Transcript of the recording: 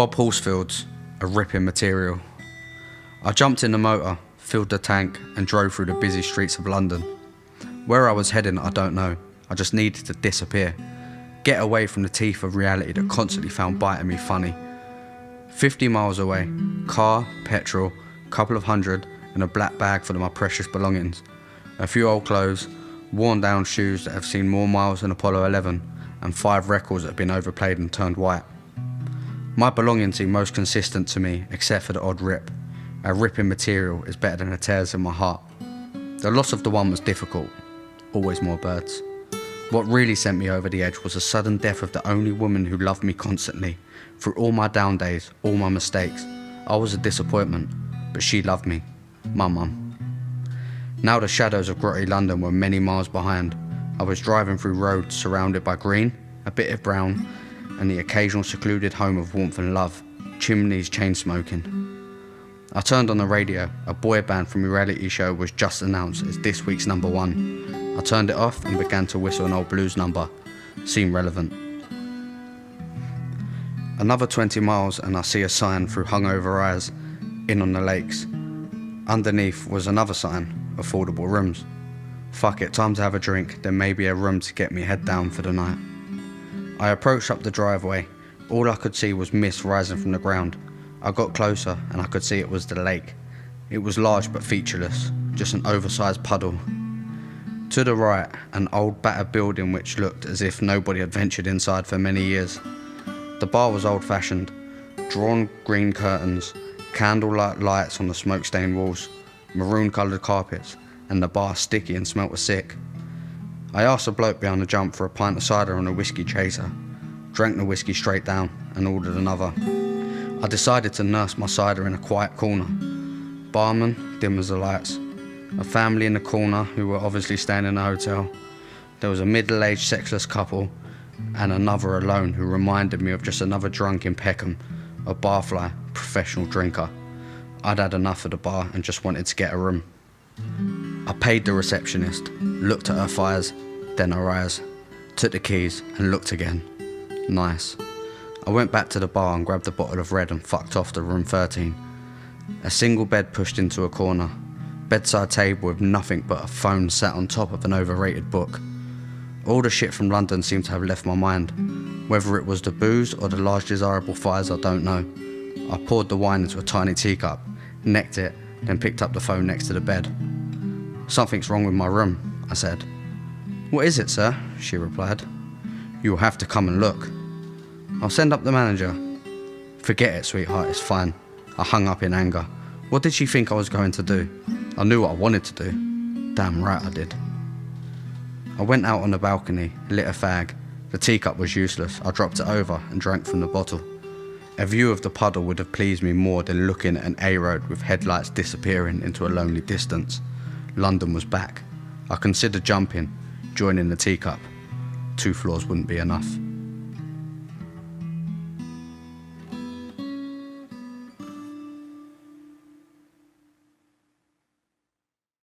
Bob Horsefield's a ripping material. I jumped in the motor, filled the tank and drove through the busy streets of London. Where I was heading, I don't know. I just needed to disappear. Get away from the teeth of reality that constantly found biting me funny. 50 miles away, car, petrol, couple of hundred and a black bag full of my precious belongings. A few old clothes, worn down shoes that have seen more miles than Apollo 11 and 5 records that have been overplayed and turned white. My belongings seem most consistent to me except for the odd rip. A ripping material is better than the tears in my heart. The loss of the one was difficult. Always more birds. What really sent me over the edge was the sudden death of the only woman who loved me constantly. Through all my down days, all my mistakes, I was a disappointment, but she loved me, my mum. Now the shadows of grotty London were many miles behind. I was driving through roads surrounded by green, a bit of brown, and the occasional secluded home of warmth and love, chimneys chain smoking. I turned on the radio. A boy band from a reality show was just announced as this week's number 1. I turned it off and began to whistle an old blues number. Seemed relevant. Another 20 miles and I see a sign through hungover eyes, in on the lakes. Underneath was another sign, affordable rooms. Fuck it, time to have a drink, there may be a room to get me head down for the night. I approached up the driveway. All I could see was mist rising from the ground. I got closer and I could see it was the lake. It was large but featureless, just an oversized puddle. To the right, an old battered building which looked as if nobody had ventured inside for many years. The bar was old-fashioned, drawn green curtains, candlelight lights on the smoke-stained walls, maroon-coloured carpets, and the bar sticky and smelt of sick. I asked the bloke behind the jump for a pint of cider and a whiskey chaser, drank the whiskey straight down, and ordered another. I decided to nurse my cider in a quiet corner. Barman, dim as the lights. A family in the corner who were obviously staying in a hotel. There was a middle-aged sexless couple, and another alone who reminded me of just another drunk in Peckham, a barfly, professional drinker. I'd had enough of the bar and just wanted to get a room. I paid the receptionist, looked at her fires, then her eyes, took the keys and looked again. Nice. I went back to the bar and grabbed a bottle of red and fucked off to room 13. A single bed pushed into a corner. Bedside table with nothing but a phone sat on top of an overrated book. All the shit from London seemed to have left my mind. Whether it was the booze or the large desirable fires, I don't know. I poured the wine into a tiny teacup, necked it, then picked up the phone next to the bed. "Something's wrong with my room," I said. "What is it, sir?" she replied. "You'll have to come and look." "I'll send up the manager." "Forget it, sweetheart, it's fine." I hung up in anger. What did she think I was going to do? I knew what I wanted to do. Damn right I did. I went out on the balcony, lit a fag. The teacup was useless. I dropped it over and drank from the bottle. A view of the puddle would have pleased me more than looking at an A-road with headlights disappearing into a lonely distance. London was back. I considered jumping, joining the teacup. 2 floors wouldn't be enough.